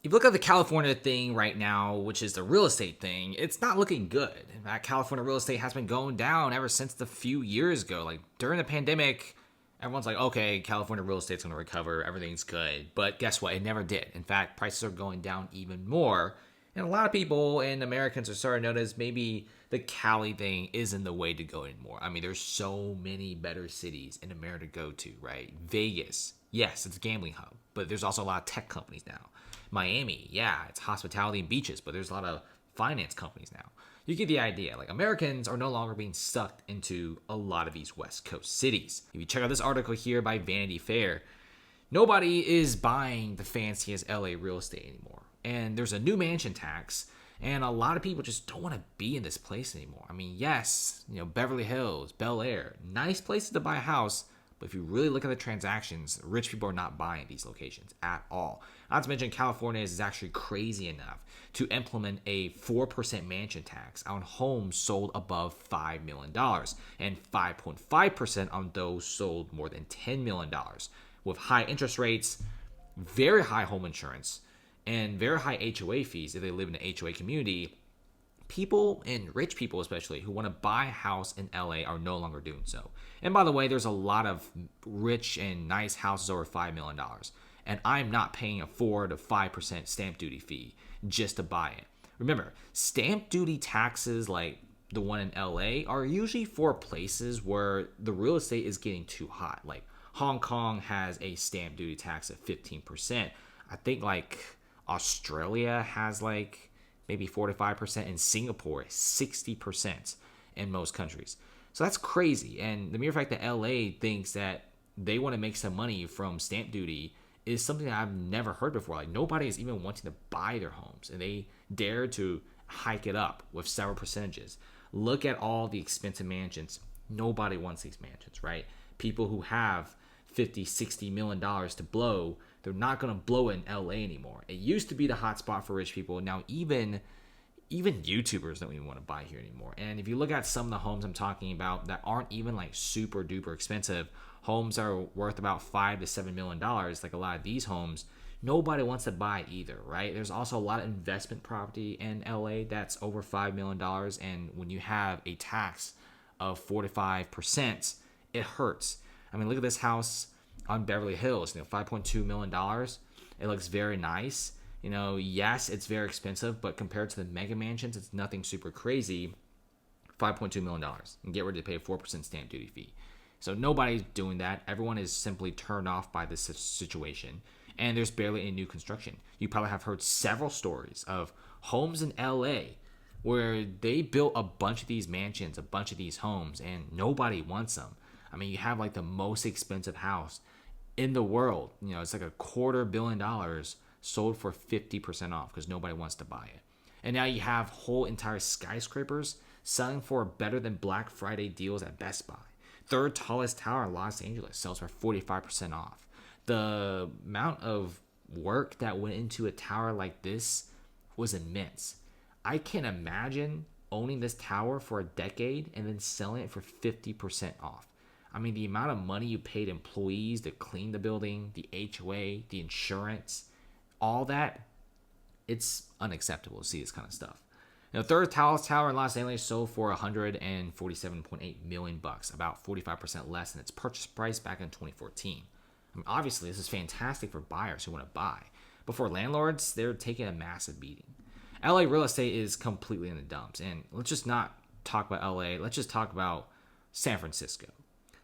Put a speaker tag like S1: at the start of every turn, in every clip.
S1: If you look at the California thing right now, which is the real estate thing, it's not looking good. In fact, California real estate has been going down ever since the few years ago. Like during the pandemic, everyone's like, okay, California real estate's going to recover, everything's good. But guess what? It never did. In fact, prices are going down even more. And a lot of people and Americans are starting to notice maybe the Cali thing isn't the way to go anymore. I mean, there's so many better cities in America to go to, right? Vegas, yes, it's a gambling hub, but there's also a lot of tech companies now. Miami, yeah, it's hospitality and beaches, but there's a lot of finance companies now. You get the idea. Like Americans are no longer being sucked into a lot of these West Coast cities. If you check out this article here by Vanity Fair, nobody is buying the fanciest LA real estate anymore. And there's a new mansion tax, and a lot of people just don't want to be in this place anymore. I mean, yes, Beverly Hills, Bel Air, nice places to buy a house, but if you really look at the transactions, rich people are not buying these locations at all. Not to mention, California is actually crazy enough to implement a 4% mansion tax on homes sold above $5 million and 5.5% on those sold more than $10 million. With high interest rates, very high home insurance, and very high HOA fees if they live in an HOA community, people, and rich people especially, who want to buy a house in LA are no longer doing so. And by the way, there's a lot of rich and nice houses over $5 million. And I'm not paying a 4 to 5% stamp duty fee just to buy it. Remember, stamp duty taxes like the one in LA are usually for places where the real estate is getting too hot. Like Hong Kong has a stamp duty tax of 15%. I think like Australia has like maybe 4 to 5%, and Singapore 60% in most countries. So that's crazy. And the mere fact that LA thinks that they want to make some money from stamp duty is something that I've never heard before. Like nobody is even wanting to buy their homes, and they dare to hike it up with several percentages. Look at all the expensive mansions. Nobody wants these mansions, right? People who have 50, 60 million dollars to blow, they're not going to blow it in LA anymore. It used to be the hot spot for rich people. Now even YouTubers don't even want to buy here anymore. And if you look at some of the homes I'm talking about that aren't even like super duper expensive, homes are worth about $5 to $7 million, like a lot of these homes, nobody wants to buy either, right? There's also a lot of investment property in LA that's over $5 million. And when you have a tax of 4 to 5%, it hurts. I mean, look at this house on Beverly Hills, $5.2 million. It looks very nice. Yes, it's very expensive, but compared to the mega mansions, it's nothing super crazy. $5.2 million. And get ready to pay a 4% stamp duty fee. So nobody's doing that. Everyone is simply turned off by this situation. And there's barely any new construction. You probably have heard several stories of homes in LA where they built a bunch of these mansions, a bunch of these homes, and nobody wants them. I mean, you have like the most expensive house in the world. It's like $250 million sold for 50% off because nobody wants to buy it. And now you have whole entire skyscrapers selling for better than Black Friday deals at Best Buy. Third tallest tower in Los Angeles sells for 45% off. The amount of work that went into a tower like this was immense. I can't imagine owning this tower for a decade and then selling it for 50% off. I mean, the amount of money you paid employees to clean the building, the HOA, the insurance, all that, it's unacceptable to see this kind of stuff. Third tallest tower in Los Angeles sold for $147.8 million, about 45% less than its purchase price back in 2014. I mean, obviously, this is fantastic for buyers who want to buy, but for landlords, they're taking a massive beating. LA real estate is completely in the dumps, and let's just not talk about LA. Let's just talk about San Francisco.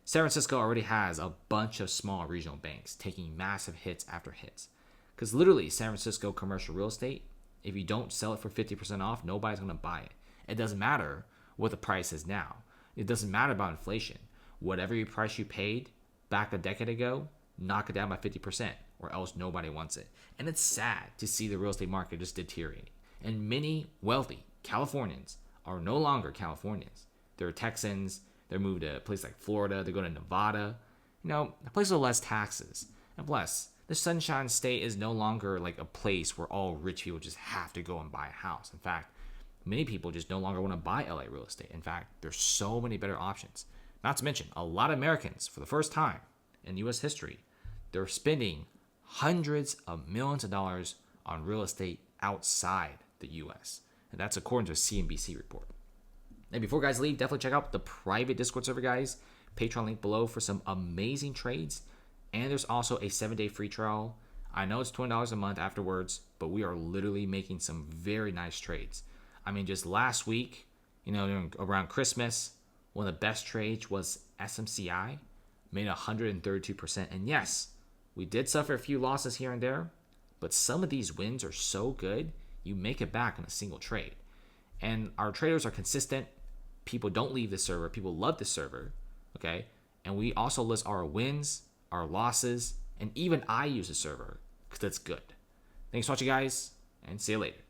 S1: San Francisco already has a bunch of small regional banks taking massive hits after hits. Because literally, San Francisco commercial real estate, if you don't sell it for 50% off, nobody's going to buy it. It doesn't matter what the price is now. It doesn't matter about inflation. Whatever your price you paid back a decade ago, knock it down by 50%, or else nobody wants it. And it's sad to see the real estate market just deteriorating. And many wealthy Californians are no longer Californians. They're Texans. They're moved to a place like Florida. They go to Nevada. A place with less taxes. And plus, the Sunshine State is no longer like a place where all rich people just have to go and buy a house. In fact, many people just no longer want to buy LA real estate. In fact, there's so many better options. Not to mention, a lot of Americans, for the first time in U.S. history, they're spending hundreds of millions of dollars on real estate outside the US. And that's according to a CNBC report. And before guys leave, definitely check out the private Discord server, guys. Patreon link below for some amazing trades. And there's also a 7-day free trial. I know it's $20 a month afterwards, but we are literally making some very nice trades. I mean, just last week, around Christmas, one of the best trades was SMCI, made 132%. And yes, we did suffer a few losses here and there, but some of these wins are so good, you make it back in a single trade. And our traders are consistent. People don't leave the server. People love the server, okay? And we also list our wins, our losses, and even I use the server because it's good. Thanks for watching, guys, and see you later.